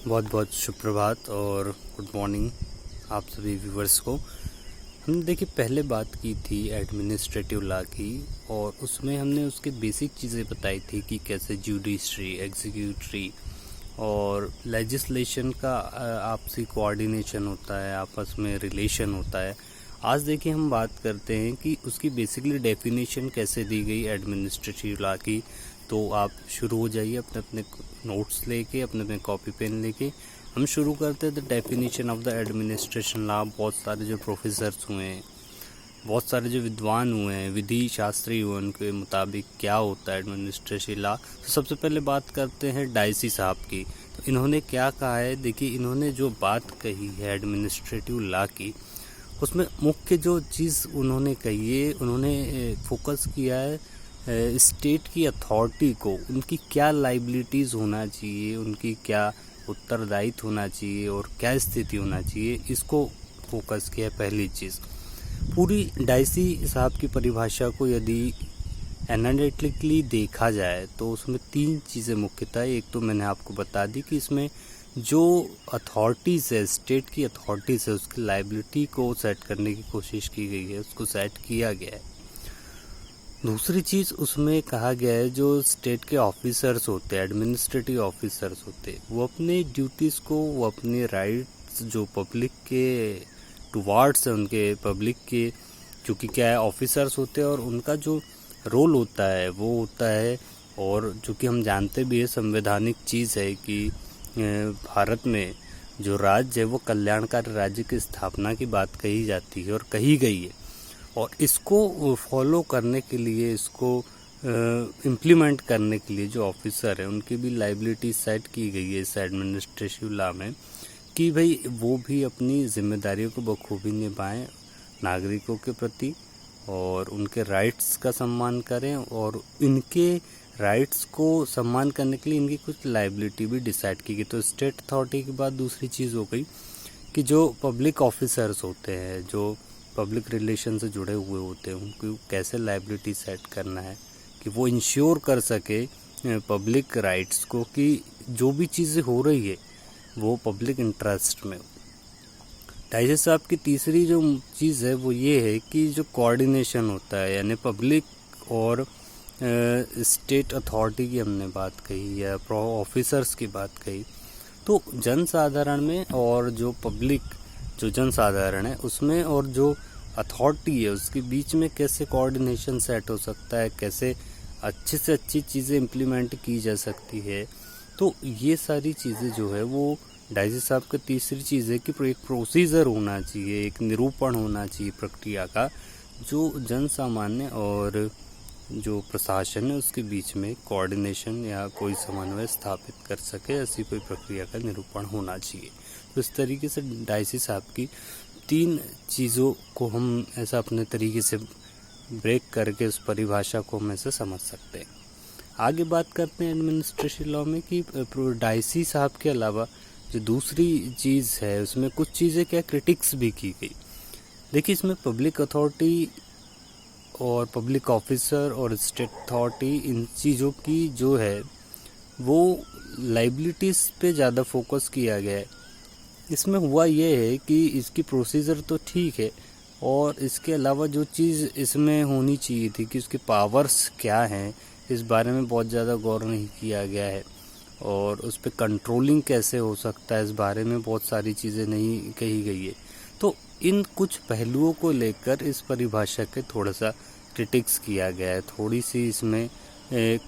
बहुत बहुत सुप्रभात और गुड मॉर्निंग आप सभी व्यूवर्स को। हमने देखिए पहले बात की थी एडमिनिस्ट्रेटिव लॉ की, और उसमें हमने उसके बेसिक चीज़ें बताई थी कि कैसे जुडिशरी, एग्जीक्यूटरी और लेजिस्लेशन का आपसी कोऑर्डिनेशन होता है, आपस में रिलेशन होता है। आज देखिए हम बात करते हैं कि उसकी बेसिकली डेफिनेशन कैसे दी गई एडमिनिस्ट्रेटिव लॉ की। तो आप शुरू हो जाइए अपने अपने नोट्स लेके, अपने अपने कॉपी पेन लेके। हम शुरू करते हैं the definition of the administration law. बहुत सारे जो प्रोफेसर्स हुए हैं, बहुत सारे जो विद्वान हुए हैं, विधि शास्त्री हुए, उनके मुताबिक क्या होता है एडमिनिस्ट्रेटिव लॉ। तो सबसे पहले बात करते हैं डाइसी साहब की। तो इन्होंने क्या कहा है, देखिए इन्होंने जो बात कही है एडमिनिस्ट्रेटिव लॉ की, उसमें मुख्य जो चीज़ उन्होंने कही है, उन्होंने फोकस किया है स्टेट की अथॉरिटी को, उनकी क्या लाइबिलिटीज़ होना चाहिए, उनकी क्या उत्तरदायित्व होना चाहिए और क्या स्थिति होना चाहिए, इसको फोकस किया है पहली चीज़। पूरी डाइसी साहब की परिभाषा को यदि एनालिटिकली देखा जाए तो उसमें तीन चीज़ें मुख्यतः। एक तो मैंने आपको बता दी कि इसमें जो अथॉरिटीज़ है, स्टेट की अथॉरिटीज़ है, उसकी लाइबिलिटी को सेट करने की कोशिश की गई है, उसको सेट किया गया है। दूसरी चीज़ उसमें कहा गया है जो स्टेट के ऑफिसर्स होते हैं, एडमिनिस्ट्रेटिव ऑफिसर्स होते हैं, वो अपने ड्यूटीज़ को, वो अपने राइट्स जो पब्लिक के टुवार्ड्स है, उनके पब्लिक के, क्योंकि क्या है ऑफिसर्स होते हैं और उनका जो रोल होता है वो होता है, और चूँकि हम जानते भी है संवैधानिक चीज़ है कि भारत में जो राज्य है वो कल्याणकारी राज्य की स्थापना की बात कही जाती है और कही गई है, और इसको फॉलो करने के लिए, इसको इम्प्लीमेंट करने के लिए जो ऑफिसर हैं उनकी भी लाइबिलिटी सेट की गई है इस एडमिनिस्ट्रेटिव लॉ में, कि भाई वो भी अपनी जिम्मेदारियों को बखूबी निभाएं नागरिकों के प्रति, और उनके राइट्स का सम्मान करें, और इनके राइट्स को सम्मान करने के लिए इनकी कुछ लाइबिलिटी भी डिसाइड की गई। तो स्टेट अथॉरिटी के बाद दूसरी चीज़ हो गई कि जो पब्लिक ऑफिसर्स होते हैं, जो पब्लिक रिलेशन से जुड़े हुए होते हैं, उनको कैसे लाइबिलिटी सेट करना है कि वो इंश्योर कर सके पब्लिक राइट्स को, कि जो भी चीज़ें हो रही है वो पब्लिक इंटरेस्ट में हो। डाइसी साहब की तीसरी जो चीज़ है वो ये है कि जो कोऑर्डिनेशन होता है, यानी पब्लिक और स्टेट अथॉरिटी की हमने बात कही या ऑफिसर्स की बात कही, तो जनसाधारण में और जो पब्लिक, जो जनसाधारण है उसमें और जो अथॉरिटी है उसके बीच में कैसे कोऑर्डिनेशन सेट हो सकता है, कैसे अच्छी से अच्छी चीज़ें इम्प्लीमेंट की जा सकती है। तो ये सारी चीज़ें जो है वो डाइसी साहब की तीसरी चीज़ है कि एक प्रोसीजर होना चाहिए, एक निरूपण होना चाहिए प्रक्रिया का, जो जन सामान्य और जो प्रशासन है उसके बीच में कोऑर्डिनेशन या कोई समन्वय स्थापित कर सके, ऐसी कोई प्रक्रिया का निरूपण होना चाहिए। तो इस तरीके से डाइसी साहब की तीन चीज़ों को हम ऐसा अपने तरीके से ब्रेक करके उस परिभाषा को हम ऐसे समझ सकते हैं। आगे बात करते हैं एडमिनिस्ट्रेटिव लॉ में कि डाइसी साहब के अलावा जो दूसरी चीज़ है उसमें कुछ चीज़ें क्या क्रिटिक्स भी की गई। देखिए इसमें पब्लिक अथॉरिटी और पब्लिक ऑफिसर और स्टेट अथॉरिटी, इन चीज़ों की जो है वो लाइबिलिटीज़ पे ज़्यादा फोकस किया गया है। इसमें हुआ ये है कि इसकी प्रोसीजर तो ठीक है, और इसके अलावा जो चीज़ इसमें होनी चाहिए थी कि उसके पावर्स क्या हैं, इस बारे में बहुत ज़्यादा गौर नहीं किया गया है, और उस पर कंट्रोलिंग कैसे हो सकता है इस बारे में बहुत सारी चीज़ें नहीं कही गई है। तो इन कुछ पहलुओं को लेकर इस परिभाषा के थोड़ा सा क्रिटिक्स किया गया है, थोड़ी सी इसमें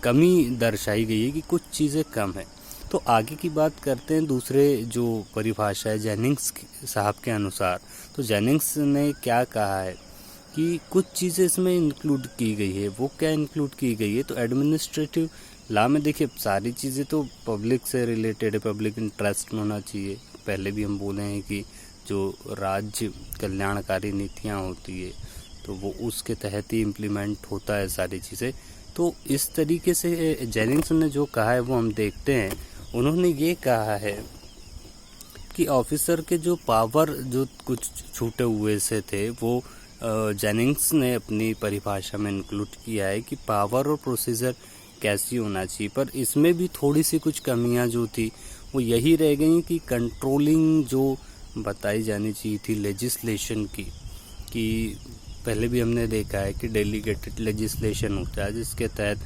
कमी दर्शाई गई है कि कुछ चीज़ें कम है। तो आगे की बात करते हैं दूसरे जो परिभाषा है जेनिंग्स साहब के अनुसार। तो जेनिंग्स ने क्या कहा है कि कुछ चीज़ें इसमें इंक्लूड की गई है। वो क्या इंक्लूड की गई है, तो एडमिनिस्ट्रेटिव लॉ में देखिए सारी चीज़ें तो पब्लिक से रिलेटेड है, पब्लिक इंटरेस्ट में होना चाहिए। पहले भी हम बोले हैं कि जो राज्य कल्याणकारी नीतियाँ होती है तो वो उसके तहत ही इम्प्लीमेंट होता है सारी चीज़ें। तो इस तरीके से जेनिंग्स ने जो कहा है वो हम देखते हैं। उन्होंने ये कहा है कि ऑफिसर के जो पावर जो कुछ छूटे हुए से थे वो जेनिंग्स ने अपनी परिभाषा में इंक्लूड किया है कि पावर और प्रोसीजर कैसी होना चाहिए, पर इसमें भी थोड़ी सी कुछ कमियां जो थी वो यही रह गई कि कंट्रोलिंग जो बताई जानी चाहिए थी लेजिस्लेशन की, कि पहले भी हमने देखा है कि डेलीगेटेड लेजिस्लेशन होता है जिसके तहत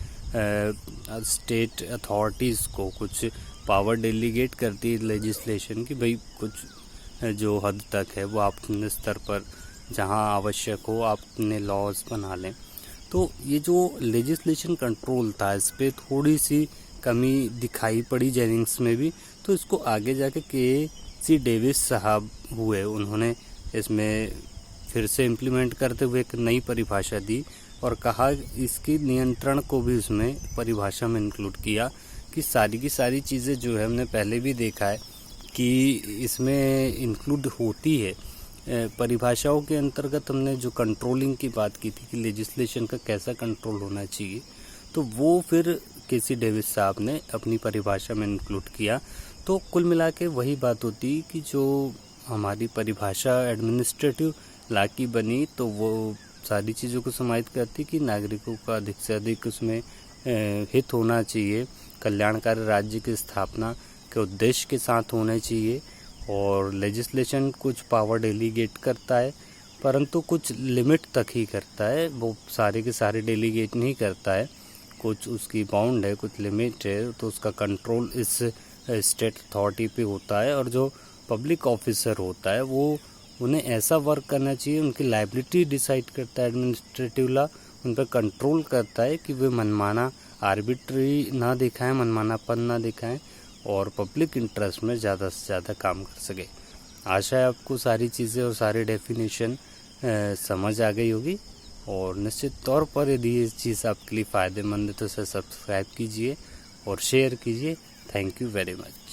स्टेट अथॉरिटीज़ को कुछ पावर डेलीगेट करती है लेजिस्लेशन की, भाई कुछ जो हद तक है वो आप अपने स्तर पर जहां आवश्यक हो आप अपने लॉज बना लें। तो ये जो लेजिस्लेशन कंट्रोल था इस पर थोड़ी सी कमी दिखाई पड़ी जेनिंग्स में भी। तो इसको आगे जाके के.सी. डेविस साहब हुए, उन्होंने इसमें फिर से इम्प्लीमेंट करते हुए एक नई परिभाषा दी और कहा इसकी नियंत्रण को भी उसमें परिभाषा में इंक्लूड किया कि सारी की सारी चीज़ें जो है हमने पहले भी देखा है कि इसमें इंक्लूड होती है। परिभाषाओं के अंतर्गत हमने जो कंट्रोलिंग की बात की थी कि लेजिस्लेशन का कैसा कंट्रोल होना चाहिए, तो वो फिर के.सी. डेविस साहब ने अपनी परिभाषा में इंक्लूड किया। तो कुल मिला के वही बात होती कि जो हमारी परिभाषा एडमिनिस्ट्रेटिव लॉ की बनी तो वो सारी चीज़ों को समाहित करती कि नागरिकों का अधिक से अधिक उसमें हित होना चाहिए, कल्याणकारी राज्य की स्थापना के उद्देश्य के साथ होने चाहिए, और लेजिस्लेशन कुछ पावर डेलीगेट करता है परंतु कुछ लिमिट तक ही करता है, वो सारे के सारे डेलीगेट नहीं करता है, कुछ उसकी बाउंड है, कुछ लिमिट है, तो उसका कंट्रोल इस स्टेट अथॉरिटी पे होता है। और जो पब्लिक ऑफिसर होता है वो उन्हें ऐसा वर्क करना चाहिए, उनकी लायबिलिटी डिसाइड करता है एडमिनिस्ट्रेटिव लॉ, उन पर कंट्रोल करता है कि वे मनमाना आर्बिट्री ना दिखाएं, मनमानापन ना दिखाएं और पब्लिक इंटरेस्ट में ज़्यादा से ज़्यादा काम कर सके। आशा है आपको सारी चीज़ें और सारे डेफिनेशन समझ आ गई होगी, और निश्चित तौर पर यदि ये चीज़ आपके लिए फ़ायदेमंद है तो इसे सब्सक्राइब कीजिए और शेयर कीजिए। Thank you very much.